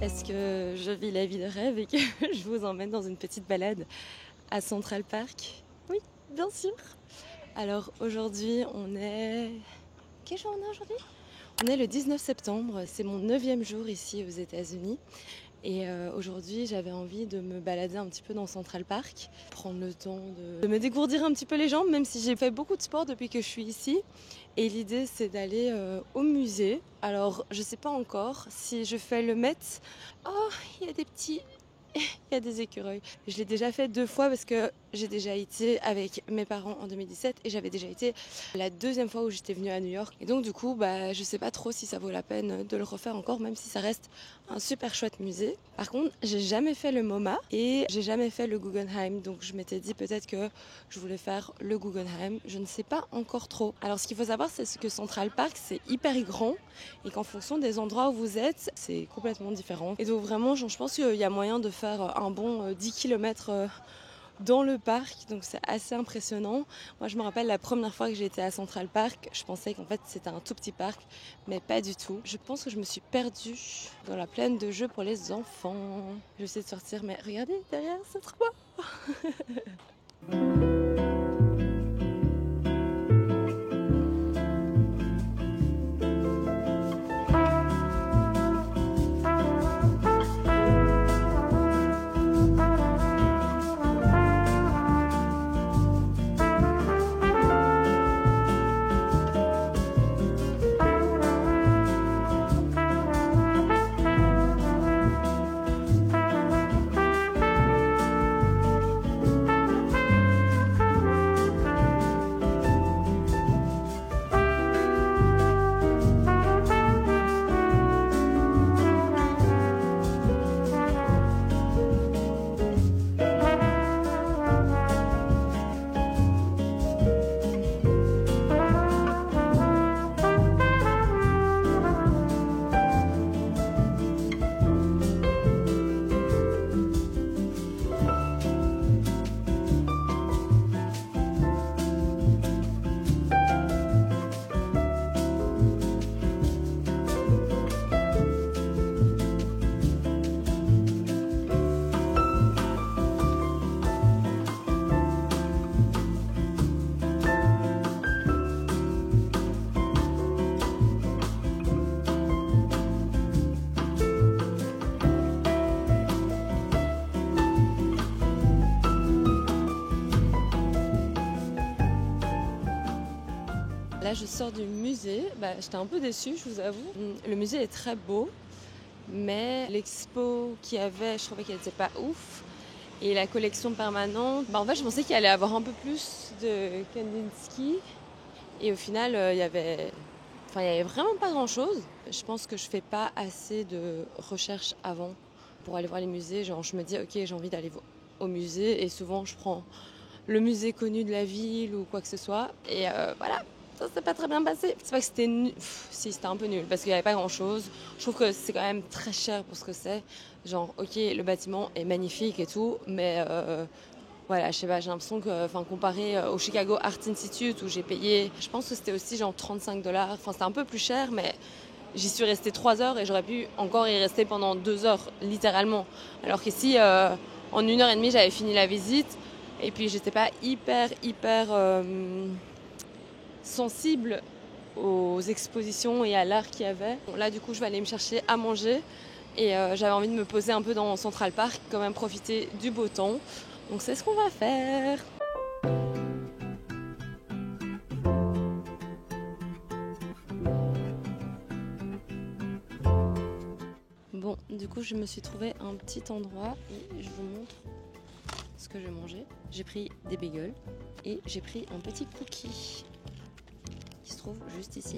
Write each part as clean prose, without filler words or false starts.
Est-ce que je vis la vie de rêve et que je vous emmène dans une petite balade à Central Park? Oui, bien sûr. Alors aujourd'hui, on est... Quel jour on est aujourd'hui? On est le 19 septembre, c'est mon 9e jour ici aux États-Unis. Et aujourd'hui, j'avais envie de me balader un petit peu dans Central Park, prendre le temps de me dégourdir un petit peu les jambes, même si j'ai fait beaucoup de sport depuis que je suis ici. Et l'idée, c'est d'aller au musée. Alors, je ne sais pas encore si je fais le Met. Oh, il y a des petits... Il y a des écureuils. Je l'ai déjà fait 2 fois parce que j'ai déjà été avec mes parents en 2017 et j'avais déjà été la 2e fois où j'étais venue à New York. Et donc du coup, je sais pas trop si ça vaut la peine de le refaire encore, même si ça reste un super chouette musée. Par contre, j'ai jamais fait le MoMA et j'ai jamais fait le Guggenheim. Donc je m'étais dit peut-être que je voulais faire le Guggenheim. Je ne sais pas encore trop. Alors ce qu'il faut savoir, c'est que Central Park, c'est hyper grand et qu'en fonction des endroits où vous êtes, c'est complètement différent. Et donc vraiment, je pense qu'il y a moyen de faire un bon 10 km dans le parc, donc c'est assez impressionnant. Moi je me rappelle la première fois que j'ai été à Central Park, je pensais qu'en fait c'était un tout petit parc, mais pas du tout. Je pense que je me suis perdue dans la plaine de jeux pour les enfants. Je vais essayer de sortir, mais regardez derrière, c'est trop beau. Là, je sors du musée. J'étais un peu déçue, je vous avoue. Le musée est très beau, mais l'expo qu'il y avait, je trouvais qu'elle n'était pas ouf. Et la collection permanente, en fait, je pensais qu'il allait y avoir un peu plus de Kandinsky. Et au final, il y avait vraiment pas grand-chose. Je pense que je fais pas assez de recherches avant pour aller voir les musées. Genre, je me dis, ok, j'ai envie d'aller au musée. Et souvent, je prends le musée connu de la ville ou quoi que ce soit. Et voilà. Ça s'est pas très bien passé. C'est pas que c'était nul. Si, c'était un peu nul parce qu'il n'y avait pas grand chose. Je trouve que c'est quand même très cher pour ce que c'est. Genre, ok, le bâtiment est magnifique et tout, mais voilà, je sais pas, j'ai l'impression que, comparé au Chicago Art Institute où j'ai payé, je pense que c'était aussi genre $35. Enfin, c'était un peu plus cher, mais j'y suis restée 3 heures et j'aurais pu encore y rester pendant 2 heures, littéralement. Alors qu'ici, en 1h30, j'avais fini la visite et puis j'étais pas hyper sensible aux expositions et à l'art qu'il y avait. Bon, là, du coup, je vais aller me chercher à manger et j'avais envie de me poser un peu dans Central Park, quand même profiter du beau temps. Donc, c'est ce qu'on va faire. Bon, du coup, je me suis trouvé un petit endroit et je vous montre ce que je vais manger. J'ai pris des bagels et j'ai pris un petit cookie qui se trouve juste ici.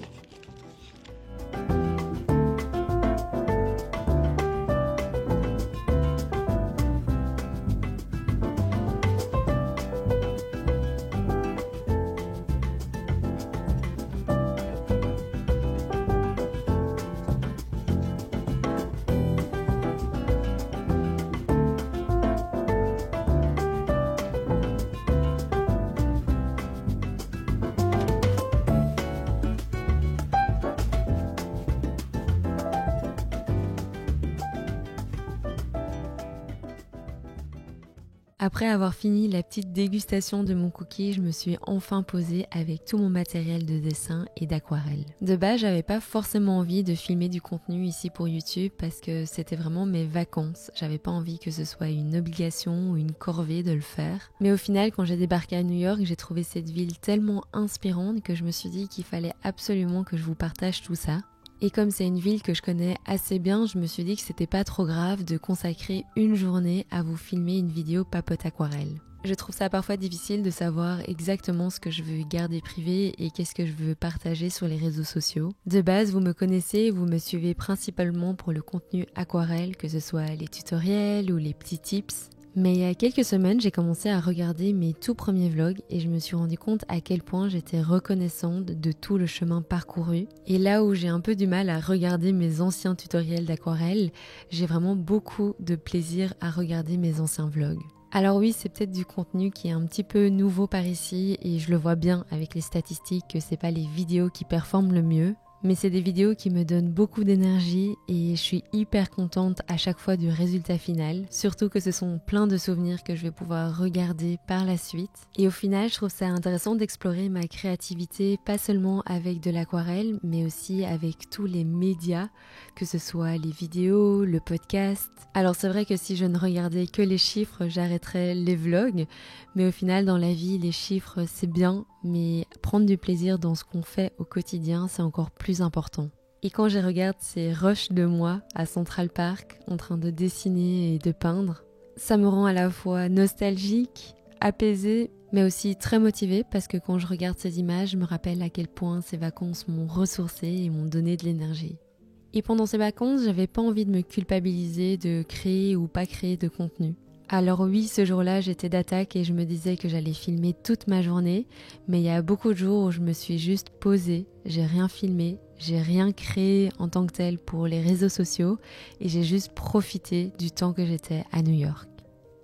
Après avoir fini la petite dégustation de mon cookie, je me suis enfin posée avec tout mon matériel de dessin et d'aquarelle. De base, j'avais pas forcément envie de filmer du contenu ici pour YouTube parce que c'était vraiment mes vacances. J'avais pas envie que ce soit une obligation ou une corvée de le faire. Mais au final, quand j'ai débarqué à New York, j'ai trouvé cette ville tellement inspirante que je me suis dit qu'il fallait absolument que je vous partage tout ça. Et comme c'est une ville que je connais assez bien, je me suis dit que c'était pas trop grave de consacrer une journée à vous filmer une vidéo papote aquarelle. Je trouve ça parfois difficile de savoir exactement ce que je veux garder privé et qu'est-ce que je veux partager sur les réseaux sociaux. De base, vous me connaissez, vous me suivez principalement pour le contenu aquarelle, que ce soit les tutoriels ou les petits tips. Mais il y a quelques semaines, j'ai commencé à regarder mes tout premiers vlogs et je me suis rendu compte à quel point j'étais reconnaissante de tout le chemin parcouru. Et là où j'ai un peu du mal à regarder mes anciens tutoriels d'aquarelle, j'ai vraiment beaucoup de plaisir à regarder mes anciens vlogs. Alors oui, c'est peut-être du contenu qui est un petit peu nouveau par ici et je le vois bien avec les statistiques que c'est pas les vidéos qui performent le mieux. Mais c'est des vidéos qui me donnent beaucoup d'énergie et je suis hyper contente à chaque fois du résultat final. Surtout que ce sont plein de souvenirs que je vais pouvoir regarder par la suite. Et au final, je trouve ça intéressant d'explorer ma créativité, pas seulement avec de l'aquarelle, mais aussi avec tous les médias, que ce soit les vidéos, le podcast. Alors c'est vrai que si je ne regardais que les chiffres, j'arrêterais les vlogs. Mais au final, dans la vie, les chiffres, c'est bien, mais prendre du plaisir dans ce qu'on fait au quotidien, c'est encore plus important. Et quand je regarde ces rushs de moi à Central Park, en train de dessiner et de peindre, ça me rend à la fois nostalgique, apaisée, mais aussi très motivée parce que quand je regarde ces images, je me rappelle à quel point ces vacances m'ont ressourcée et m'ont donné de l'énergie. Et pendant ces vacances, j'avais pas envie de me culpabiliser de créer ou pas créer de contenu. Alors oui, ce jour-là, j'étais d'attaque et je me disais que j'allais filmer toute ma journée, mais il y a beaucoup de jours où je me suis juste posée, j'ai rien filmé, j'ai rien créé en tant que tel pour les réseaux sociaux et j'ai juste profité du temps que j'étais à New York.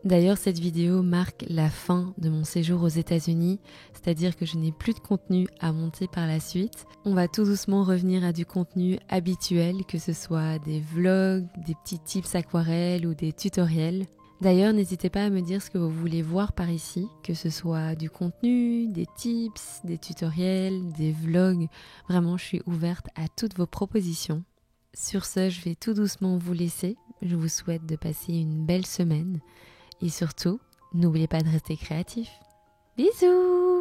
D'ailleurs, cette vidéo marque la fin de mon séjour aux États-Unis, c'est-à-dire que je n'ai plus de contenu à monter par la suite. On va tout doucement revenir à du contenu habituel, que ce soit des vlogs, des petits tips aquarelles ou des tutoriels. D'ailleurs, n'hésitez pas à me dire ce que vous voulez voir par ici, que ce soit du contenu, des tips, des tutoriels, des vlogs. Vraiment, je suis ouverte à toutes vos propositions. Sur ce, je vais tout doucement vous laisser. Je vous souhaite de passer une belle semaine. Et surtout, n'oubliez pas de rester créatif. Bisous!